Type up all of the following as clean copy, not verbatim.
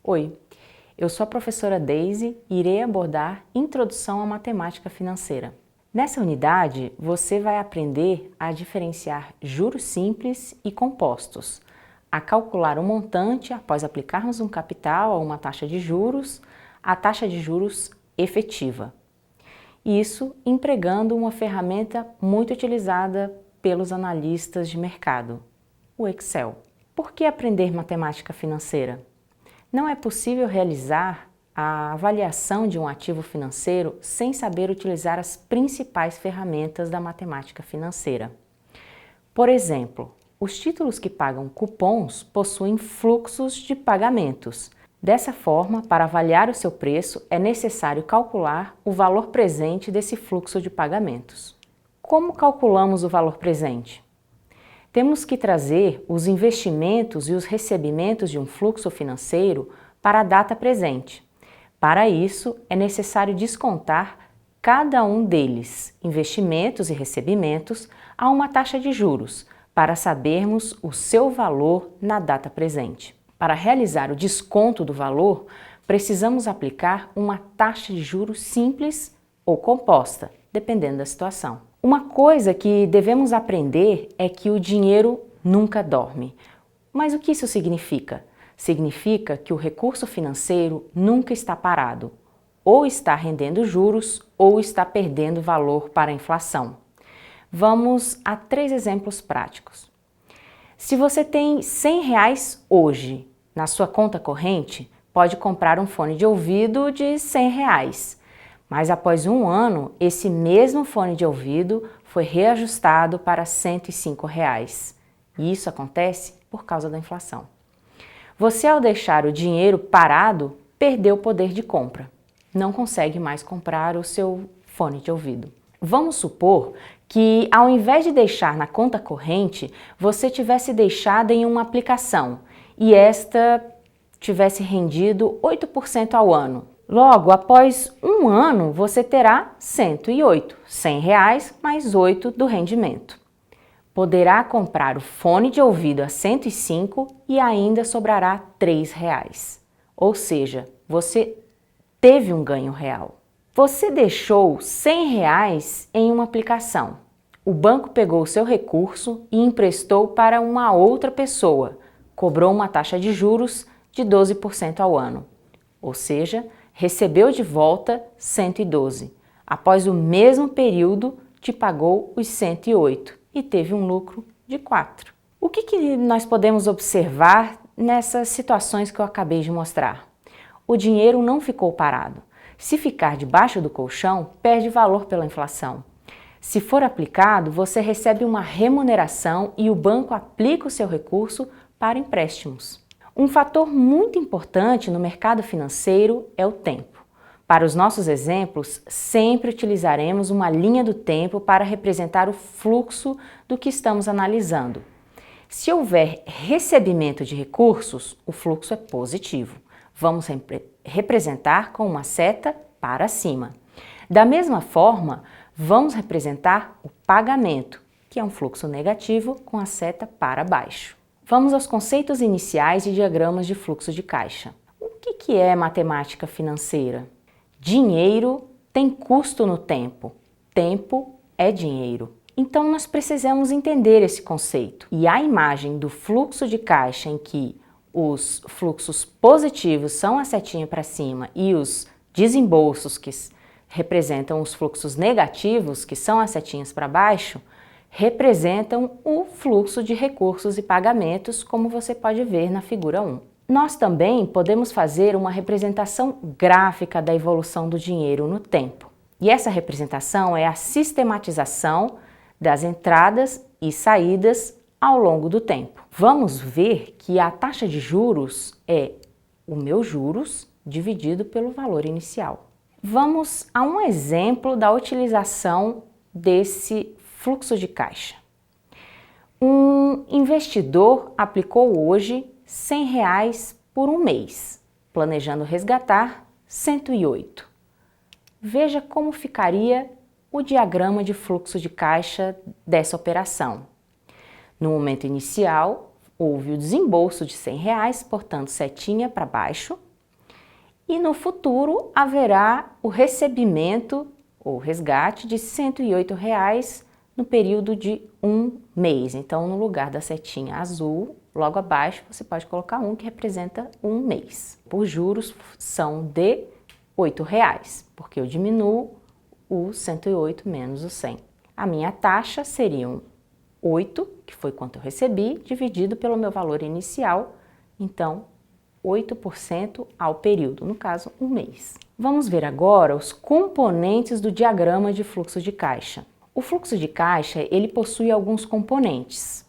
Oi, eu sou a professora Daisy e irei abordar Introdução à Matemática Financeira. Nessa unidade, você vai aprender a diferenciar juros simples e compostos, a calcular um montante após aplicarmos um capital a uma taxa de juros, a taxa de juros efetiva. Isso empregando uma ferramenta muito utilizada pelos analistas de mercado, o Excel. Por que aprender matemática financeira? Não é possível realizar a avaliação de um ativo financeiro sem saber utilizar as principais ferramentas da matemática financeira. Por exemplo, os títulos que pagam cupons possuem fluxos de pagamentos. Dessa forma, para avaliar o seu preço, é necessário calcular o valor presente desse fluxo de pagamentos. Como calculamos o valor presente? Temos que trazer os investimentos e os recebimentos de um fluxo financeiro para a data presente. Para isso, é necessário descontar cada um deles, investimentos e recebimentos, a uma taxa de juros, para sabermos o seu valor na data presente. Para realizar o desconto do valor, precisamos aplicar uma taxa de juros simples ou composta, dependendo da situação. Uma coisa que devemos aprender é que o dinheiro nunca dorme. Mas o que isso significa? Significa que o recurso financeiro nunca está parado, ou está rendendo juros ou está perdendo valor para a inflação. Vamos a 3 exemplos práticos. Se você tem R$100 hoje na sua conta corrente, pode comprar um fone de ouvido de R$100. Mas após um ano, esse mesmo fone de ouvido foi reajustado para R$105. E isso acontece por causa da inflação. Você, ao deixar o dinheiro parado, perdeu o poder de compra. Não consegue mais comprar o seu fone de ouvido. Vamos supor que, ao invés de deixar na conta corrente, você tivesse deixado em uma aplicação e esta tivesse rendido 8% ao ano. Logo, após um ano, você terá 108, R$100 mais 8 do rendimento. Poderá comprar o fone de ouvido a 105 e ainda sobrará R$3. Ou seja, você teve um ganho real. Você deixou R$100 em uma aplicação. O banco pegou o seu recurso e emprestou para uma outra pessoa. Cobrou uma taxa de juros de 12% ao ano. Ou seja, recebeu de volta 112. Após o mesmo período, te pagou os 108 e teve um lucro de 4. O que nós podemos observar nessas situações que eu acabei de mostrar? O dinheiro não ficou parado. Se ficar debaixo do colchão, perde valor pela inflação. Se for aplicado, você recebe uma remuneração e o banco aplica o seu recurso para empréstimos. Um fator muito importante no mercado financeiro é o tempo. Para os nossos exemplos, sempre utilizaremos uma linha do tempo para representar o fluxo do que estamos analisando. Se houver recebimento de recursos, o fluxo é positivo. Vamos representar com uma seta para cima. Da mesma forma, vamos representar o pagamento, que é um fluxo negativo com a seta para baixo. Vamos aos conceitos iniciais de diagramas de fluxo de caixa. O que é matemática financeira? Dinheiro tem custo no tempo. Tempo é dinheiro. Então nós precisamos entender esse conceito. E a imagem do fluxo de caixa em que os fluxos positivos são a setinha para cima e os desembolsos que representam os fluxos negativos, que são as setinhas para baixo, representam o fluxo de recursos e pagamentos, como você pode ver na figura 1. Nós também podemos fazer uma representação gráfica da evolução do dinheiro no tempo. E essa representação é a sistematização das entradas e saídas ao longo do tempo. Vamos ver que a taxa de juros é o meu juros dividido pelo valor inicial. Vamos a um exemplo da utilização desse fluxo de caixa. Um investidor aplicou hoje R$100 por um mês, planejando resgatar 108. Veja como ficaria o diagrama de fluxo de caixa dessa operação. No momento inicial, houve o desembolso de R$100, portanto, setinha para baixo. E no futuro haverá o recebimento ou resgate de R$ 108 no período de um mês. Então, no lugar da setinha azul, logo abaixo, você pode colocar um que representa um mês. Os juros são de R$ 8, porque eu diminuo o 108 menos o 100. A minha taxa seriam 8, que foi quanto eu recebi, dividido pelo meu valor inicial, então 8% ao período, no caso, um mês. Vamos ver agora os componentes do diagrama de fluxo de caixa. O fluxo de caixa, ele possui alguns componentes.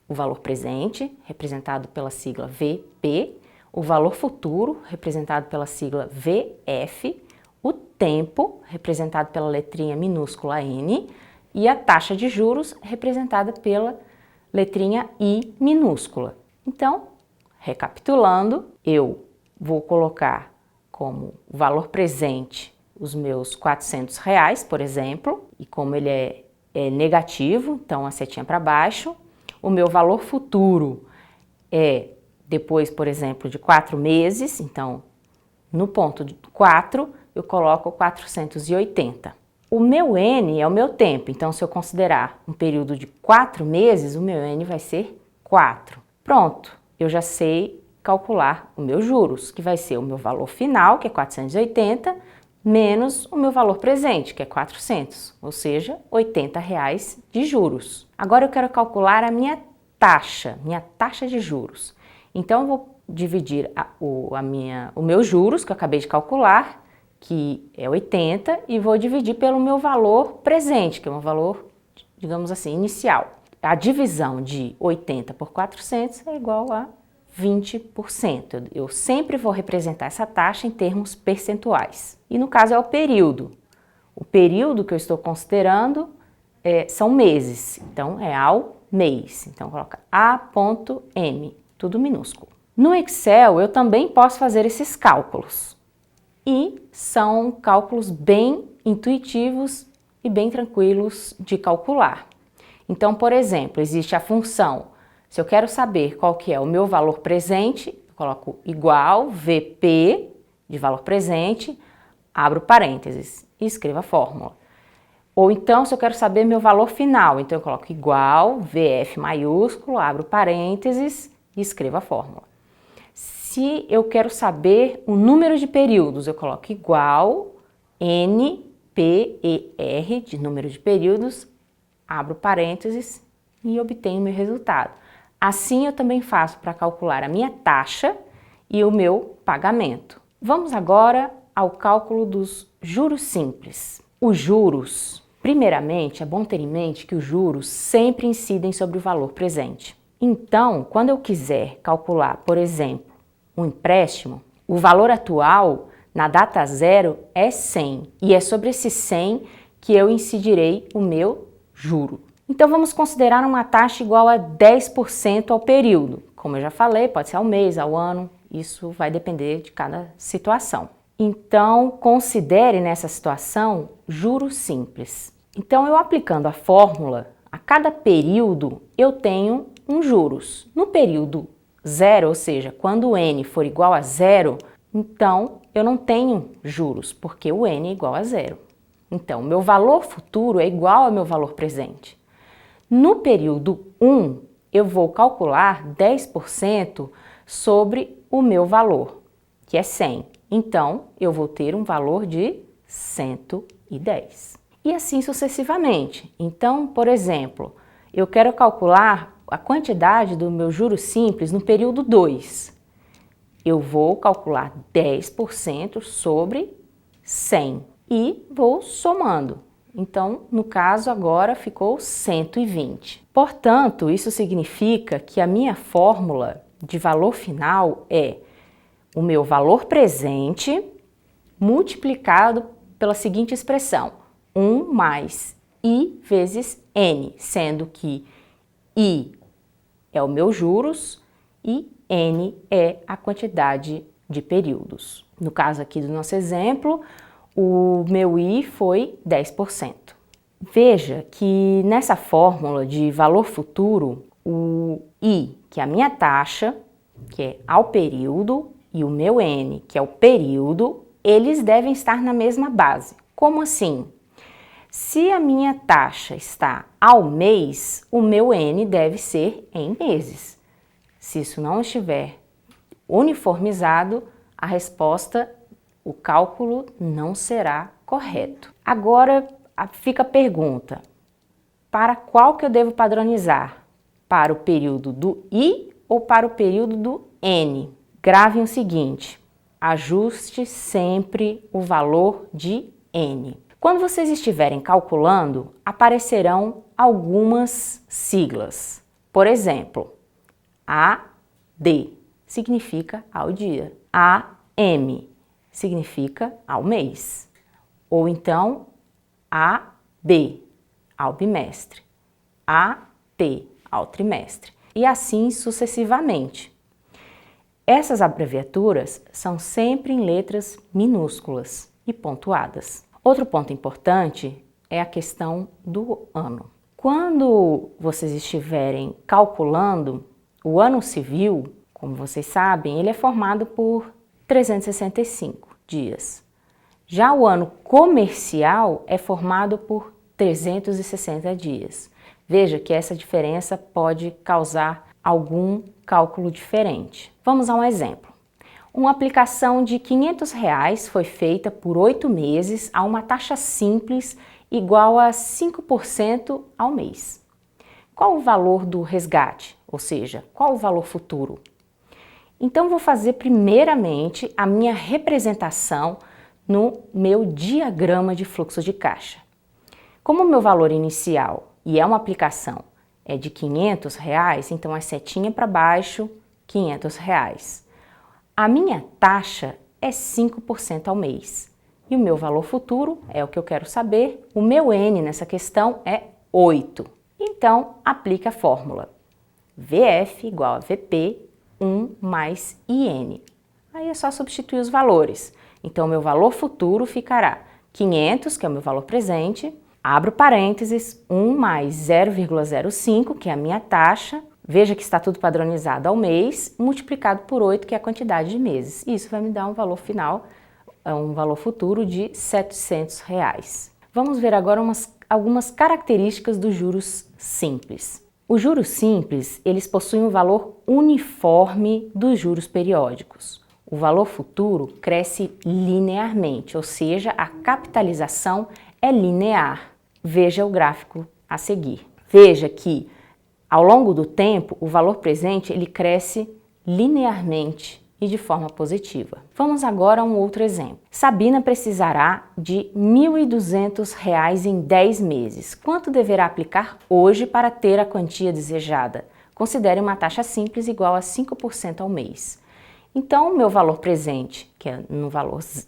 O valor presente, representado pela sigla VP, o valor futuro, representado pela sigla VF, o tempo, representado pela letrinha minúscula N, e a taxa de juros, representada pela letrinha I minúscula. Então, recapitulando, eu vou colocar como valor presente os meus R$ 400, por exemplo, e como ele é negativo, então a setinha para baixo. O meu valor futuro é depois, por exemplo, de 4 meses, então no ponto 4 eu coloco 480. O meu N é o meu tempo, então se eu considerar um período de 4 meses, o meu N vai ser 4. Pronto, eu já sei calcular o meu juros, que vai ser o meu valor final, que é 480, menos o meu valor presente, que é 400, ou seja, R$ 80 de juros. Agora eu quero calcular a minha taxa de juros. Então eu vou dividir o meu juros, que eu acabei de calcular, que é 80, e vou dividir pelo meu valor presente, que é um valor, digamos assim, inicial. A divisão de 80 por 400 é igual a 20%. Eu sempre vou representar essa taxa em termos percentuais. E no caso é o período. O período que eu estou considerando são meses, então é ao mês. Então coloca A.M, tudo minúsculo. No Excel eu também posso fazer esses cálculos. E são cálculos bem intuitivos e bem tranquilos de calcular. Então, por exemplo, existe a função, se eu quero saber qual que é o meu valor presente, eu coloco igual VP de valor presente, abro parênteses e escrevo a fórmula. Ou então, se eu quero saber meu valor final, então eu coloco igual VF maiúsculo, abro parênteses e escrevo a fórmula. Se eu quero saber o número de períodos, eu coloco igual NPER de número de períodos, abro parênteses e obtenho meu resultado. Assim eu também faço para calcular a minha taxa e o meu pagamento. Vamos agora ao cálculo dos juros simples. Os juros, primeiramente, é bom ter em mente que os juros sempre incidem sobre o valor presente. Então, quando eu quiser calcular, por exemplo, um empréstimo, o valor atual na data zero é 100 e é sobre esse 100 que eu incidirei o meu juro. Então vamos considerar uma taxa igual a 10% ao período. Como eu já falei, pode ser ao mês, ao ano, isso vai depender de cada situação. Então considere nessa situação juros simples. Então eu aplicando a fórmula, a cada período eu tenho um juros. No período zero, ou seja, quando o N for igual a zero, então eu não tenho juros, porque o N é igual a zero. Então, meu valor futuro é igual ao meu valor presente. No período 1, eu vou calcular 10% sobre o meu valor, que é 100. Então, eu vou ter um valor de 110. E assim sucessivamente. Então, por exemplo, eu quero calcular a quantidade do meu juros simples no período 2. Eu vou calcular 10% sobre 100 e vou somando. Então, no caso, agora ficou 120. Portanto, isso significa que a minha fórmula de valor final é o meu valor presente multiplicado pela seguinte expressão: 1 mais I vezes N, sendo que I é o meu juros e N é a quantidade de períodos. No caso aqui do nosso exemplo, o meu I foi 10%. Veja que nessa fórmula de valor futuro, o I, que é a minha taxa, que é ao período, e o meu N, que é o período, eles devem estar na mesma base. Como assim? Se a minha taxa está ao mês, o meu N deve ser em meses. Se isso não estiver uniformizado, a resposta, o cálculo não será correto. Agora fica a pergunta, para qual que eu devo padronizar? Para o período do I ou para o período do N? Gravem o seguinte, ajuste sempre o valor de N. Quando vocês estiverem calculando, aparecerão algumas siglas. Por exemplo, AD significa ao dia, AM significa ao mês, ou então AB ao bimestre, AT ao trimestre, e assim sucessivamente. Essas abreviaturas são sempre em letras minúsculas e pontuadas. Outro ponto importante é a questão do ano. Quando vocês estiverem calculando, o ano civil, como vocês sabem, ele é formado por 365 dias. Já o ano comercial é formado por 360 dias. Veja que essa diferença pode causar algum cálculo diferente. Vamos a um exemplo. Uma aplicação de R$500 foi feita por 8 meses a uma taxa simples igual a 5% ao mês. Qual o valor do resgate? Ou seja, qual o valor futuro? Então, vou fazer primeiramente a minha representação no meu diagrama de fluxo de caixa. Como o meu valor inicial, e é uma aplicação, é de R$500, então a setinha para baixo, R$500. A minha taxa é 5% ao mês. E o meu valor futuro é o que eu quero saber. O meu N nessa questão é 8. Então, aplica a fórmula. VF igual a VP, 1 mais IN. Aí é só substituir os valores. Então, o meu valor futuro ficará 500, que é o meu valor presente, abro parênteses, 1 mais 0,05, que é a minha taxa, veja que está tudo padronizado ao mês, multiplicado por 8, que é a quantidade de meses. Isso vai me dar um valor final, um valor futuro de R$700. Vamos ver agora algumas características dos juros simples. Os juros simples, eles possuem um valor uniforme dos juros periódicos. O valor futuro cresce linearmente, ou seja, a capitalização é linear. Veja o gráfico a seguir. Veja que, ao longo do tempo, o valor presente ele cresce linearmente e de forma positiva. Vamos agora a um outro exemplo. Sabina precisará de R$1.200 em 10 meses. Quanto deverá aplicar hoje para ter a quantia desejada? Considere uma taxa simples igual a 5% ao mês. Então, o meu valor presente, que é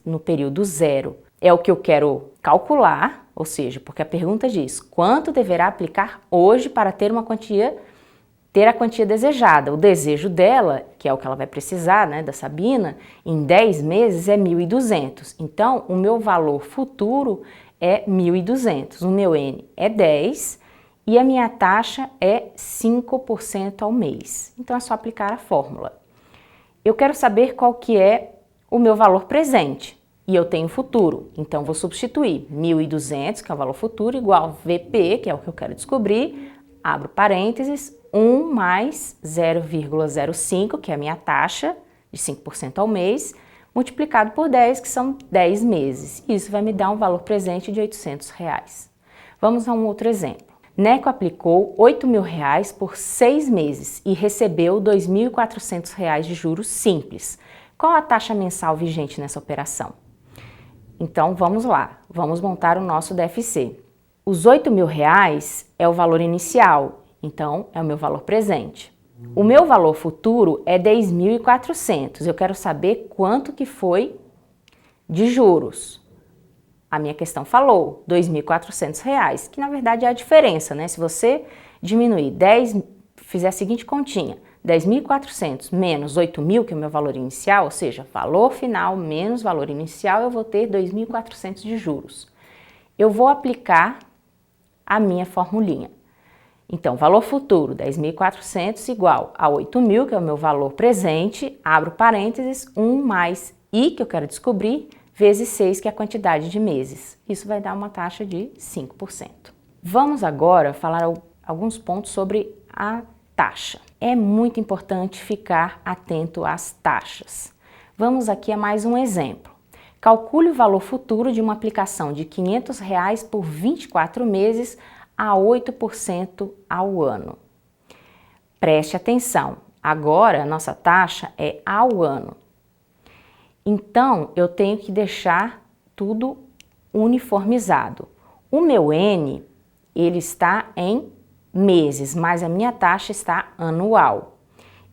no período 0, é o que eu quero calcular, ou seja, porque a pergunta diz quanto deverá aplicar hoje para ter a quantia desejada. O desejo dela, que é o que ela vai precisar, né, da Sabina, em 10 meses é 1.200. Então, o meu valor futuro é 1.200. O meu N é 10 e a minha taxa é 5% ao mês. Então, é só aplicar a fórmula. Eu quero saber qual que é o meu valor presente. E eu tenho futuro, então vou substituir 1.200, que é o valor futuro, igual a VP, que é o que eu quero descobrir, abro parênteses, 1 mais 0,05, que é a minha taxa de 5% ao mês, multiplicado por 10, que são 10 meses. Isso vai me dar um valor presente de R$800. Vamos a um outro exemplo. Neco aplicou R$8.000 por 6 meses e recebeu R$2.400 de juros simples. Qual a taxa mensal vigente nessa operação? Então, vamos lá, vamos montar o nosso DFC. Os R$8.000 é o valor inicial, então é o meu valor presente. O meu valor futuro é 10.400, eu quero saber quanto que foi de juros. A minha questão falou R$2.400, que na verdade é a diferença, né? Se você diminuir fizer a seguinte continha, 10.400 menos 8.000, que é o meu valor inicial, ou seja, valor final menos valor inicial, eu vou ter 2.400 de juros. Eu vou aplicar a minha formulinha. Então, valor futuro, 10.400 igual a 8.000, que é o meu valor presente, abro parênteses, 1 mais I, que eu quero descobrir, vezes 6, que é a quantidade de meses. Isso vai dar uma taxa de 5%. Vamos agora falar alguns pontos sobre a taxa. É muito importante ficar atento às taxas. Vamos aqui a mais um exemplo. Calcule o valor futuro de uma aplicação de R$ 500 por 24 meses a 8% ao ano. Preste atenção, agora a nossa taxa é ao ano. Então, eu tenho que deixar tudo uniformizado. O meu N, ele está em meses, mas a minha taxa está anual.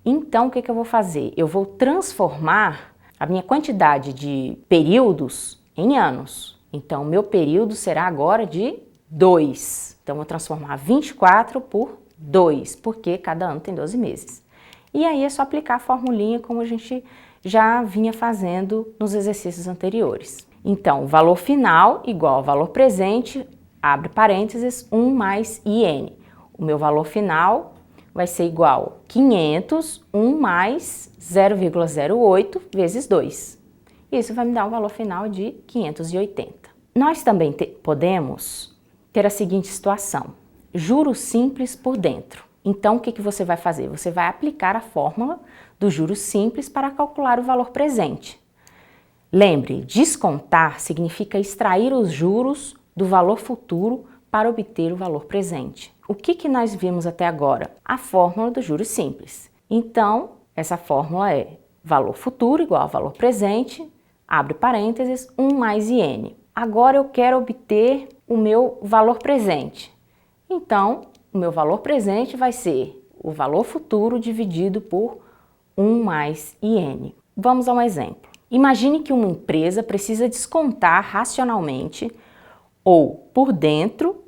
Então, o que eu vou fazer? Eu vou transformar a minha quantidade de períodos em anos. Então, meu período será agora de 2. Então, vou transformar 24 por 2, porque cada ano tem 12 meses. E aí é só aplicar a formulinha como a gente já vinha fazendo nos exercícios anteriores. Então, o valor final igual ao valor presente, abre parênteses, 1 mais IN. O meu valor final vai ser igual a 500, 1 mais 0,08 vezes 2. Isso vai me dar um valor final de 580. Nós também podemos ter a seguinte situação, juros simples por dentro. Então, o que você vai fazer? Você vai aplicar a fórmula do juros simples para calcular o valor presente. Lembre, descontar significa extrair os juros do valor futuro para obter o valor presente. O que nós vimos até agora? A fórmula do juros simples. Então, essa fórmula é valor futuro igual a valor presente, abre parênteses, 1 mais IN. Agora eu quero obter o meu valor presente. Então, o meu valor presente vai ser o valor futuro dividido por 1 mais IN. Vamos a um exemplo. Imagine que uma empresa precisa descontar racionalmente ou por dentro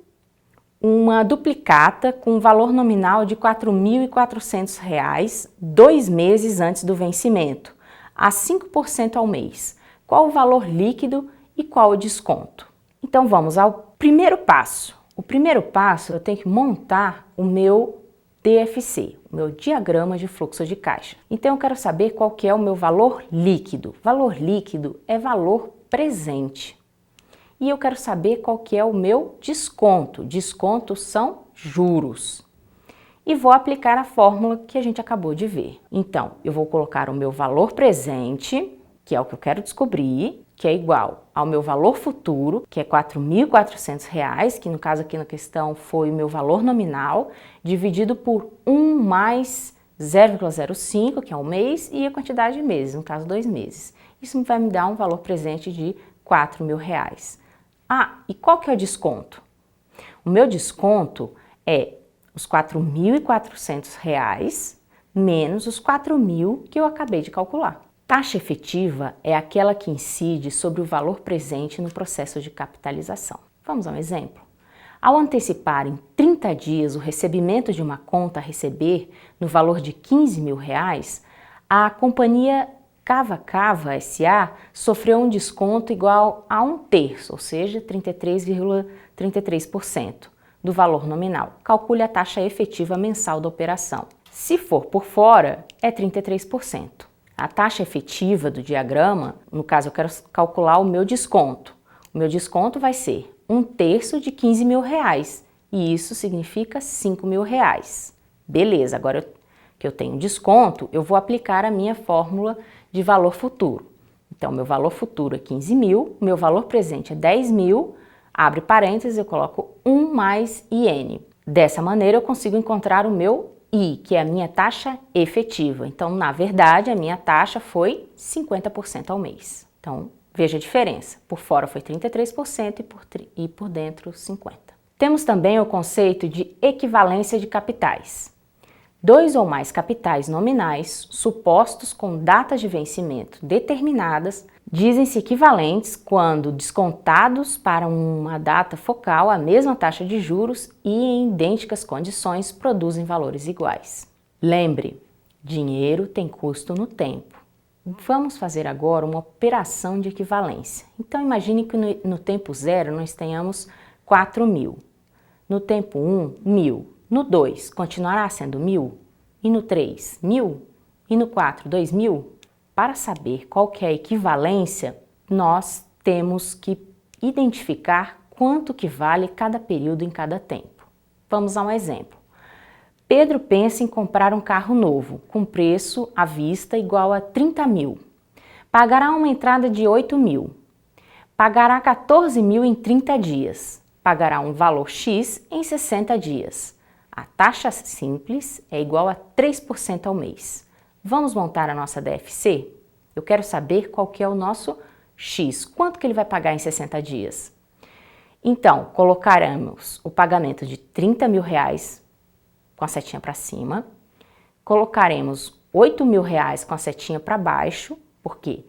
uma duplicata com valor nominal de R$ 4.400, 2 meses antes do vencimento, a 5% ao mês. Qual o valor líquido e qual o desconto? Então vamos ao primeiro passo. O primeiro passo, eu tenho que montar o meu DFC, o meu diagrama de fluxo de caixa. Então eu quero saber qual que é o meu valor líquido. Valor líquido é valor presente. E eu quero saber qual que é o meu desconto. Desconto são juros. E vou aplicar a fórmula que a gente acabou de ver. Então, eu vou colocar o meu valor presente, que é o que eu quero descobrir, que é igual ao meu valor futuro, que é R$ 4.400, que no caso aqui na questão foi o meu valor nominal, dividido por 1 mais 0,05, que é um mês, e a quantidade de meses, no caso 2 meses. Isso vai me dar um valor presente de R$ 4.000. Ah, e qual que é o desconto? O meu desconto é os R$ 4.400 menos os 4.000 que eu acabei de calcular. Taxa efetiva é aquela que incide sobre o valor presente no processo de capitalização. Vamos a um exemplo? Ao antecipar em 30 dias o recebimento de uma conta a receber no valor de R$ 15.000, a companhia Cava Cava S.A. sofreu um desconto igual a 1/3, ou seja, 33,33% do valor nominal. Calcule a taxa efetiva mensal da operação. Se for por fora, é 33%. A taxa efetiva do diagrama, no caso eu quero calcular o meu desconto. O meu desconto vai ser 1/3 de R$ 15.000 e isso significa R$ 5.000. Beleza, agora que eu tenho desconto, eu vou aplicar a minha fórmula de valor futuro. Então, meu valor futuro é 15.000, meu valor presente é 10.000, abre parênteses, eu coloco 1 mais IN. Dessa maneira, eu consigo encontrar o meu I, que é a minha taxa efetiva. Então, na verdade, a minha taxa foi 50% ao mês. Então, veja a diferença. Por fora foi 33% e por dentro 50%. Temos também o conceito de equivalência de capitais. 2 ou mais capitais nominais, supostos com datas de vencimento determinadas, dizem-se equivalentes quando descontados para uma data focal a mesma taxa de juros e em idênticas condições produzem valores iguais. Lembre, dinheiro tem custo no tempo. Vamos fazer agora uma operação de equivalência. Então imagine que no tempo 0 nós tenhamos 4.000, no tempo 1, 1.000. No 2, continuará sendo 1.000? E no 3, 1.000? E no 4, 2.000? Para saber qual que é a equivalência, nós temos que identificar quanto que vale cada período em cada tempo. Vamos a um exemplo. Pedro pensa em comprar um carro novo, com preço à vista igual a 30.000. Pagará uma entrada de 8.000. Pagará 14.000 em 30 dias. Pagará um valor X em 60 dias. A taxa simples é igual a 3% ao mês. Vamos montar a nossa DFC? Eu quero saber qual que é o nosso X. Quanto que ele vai pagar em 60 dias? Então, colocaremos o pagamento de 30.000 reais com a setinha para cima. Colocaremos 8.000 reais com a setinha para baixo. Por quê?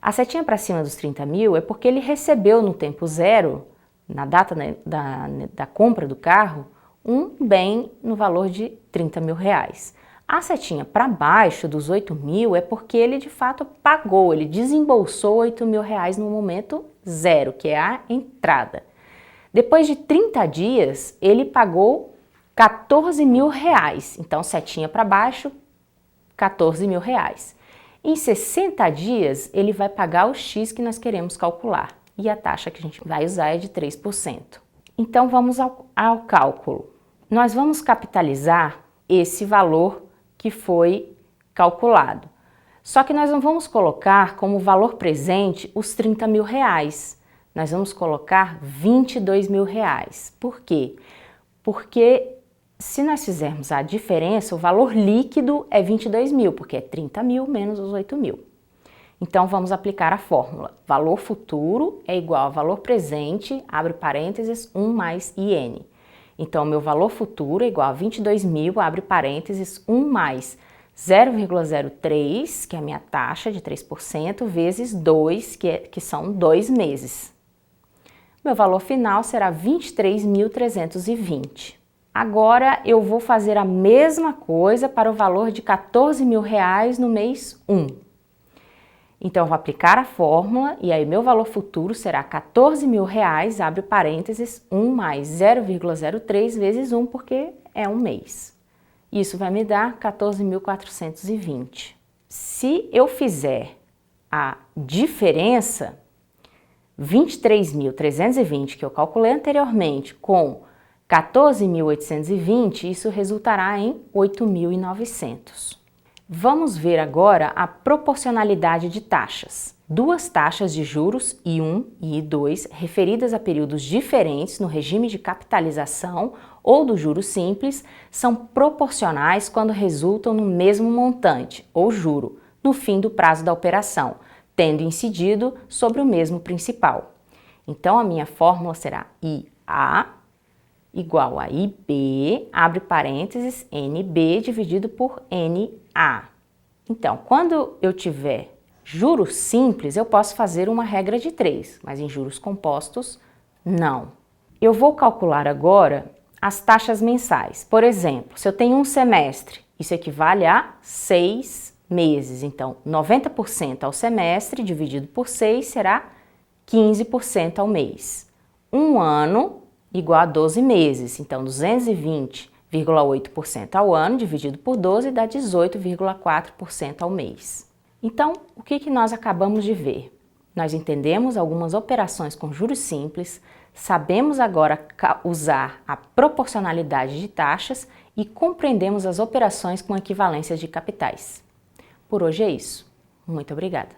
A setinha para cima dos 30.000 é porque ele recebeu no tempo zero, na data da compra do carro, um bem no valor de 30.000 reais. A setinha para baixo dos 8.000 é porque ele de fato pagou, ele desembolsou 8.000 reais no momento zero, que é a entrada. Depois de 30 dias, ele pagou 14.000 reais. Então, setinha para baixo, 14.000 reais. Em 60 dias, ele vai pagar o X que nós queremos calcular. E a taxa que a gente vai usar é de 3%. Então, vamos ao cálculo. Nós vamos capitalizar esse valor que foi calculado. Só que nós não vamos colocar como valor presente os 30.000 reais. Nós vamos colocar 22.000 reais. Por quê? Porque se nós fizermos a diferença, o valor líquido é 22.000, porque é 30.000 menos os 8.000. Então, vamos aplicar a fórmula. Valor futuro é igual a valor presente, abre parênteses, 1 mais IN. Então, meu valor futuro é igual a 22.000, abre parênteses, 1 mais 0,03, que é a minha taxa de 3%, vezes 2, que são 2 meses. Meu valor final será 23.320. Agora, eu vou fazer a mesma coisa para o valor de 14.000 reais no mês 1. Então, eu vou aplicar a fórmula e aí meu valor futuro será 14.000 reais, abre parênteses, 1 mais 0,03 vezes 1, porque é um mês. Isso vai me dar 14.420. Se eu fizer a diferença, 23.320, que eu calculei anteriormente, com 14.820, isso resultará em 8.900. Vamos ver agora a proporcionalidade de taxas. Duas taxas de juros, I1 e I2, referidas a períodos diferentes no regime de capitalização ou do juro simples, são proporcionais quando resultam no mesmo montante, ou juro, no fim do prazo da operação, tendo incidido sobre o mesmo principal. Então, a minha fórmula será IA igual a IB, abre parênteses, NB dividido por NA. Então, quando eu tiver juros simples, eu posso fazer uma regra de 3, mas em juros compostos, não. Eu vou calcular agora as taxas mensais. Por exemplo, se eu tenho um semestre, isso equivale a 6 meses. Então, 90% ao semestre dividido por 6 será 15% ao mês. Um ano igual a 12 meses, então 220,8% ao ano dividido por 12 dá 18,4% ao mês. Então, o que nós acabamos de ver? Nós entendemos algumas operações com juros simples, sabemos agora usar a proporcionalidade de taxas e compreendemos as operações com equivalência de capitais. Por hoje é isso. Muito obrigada.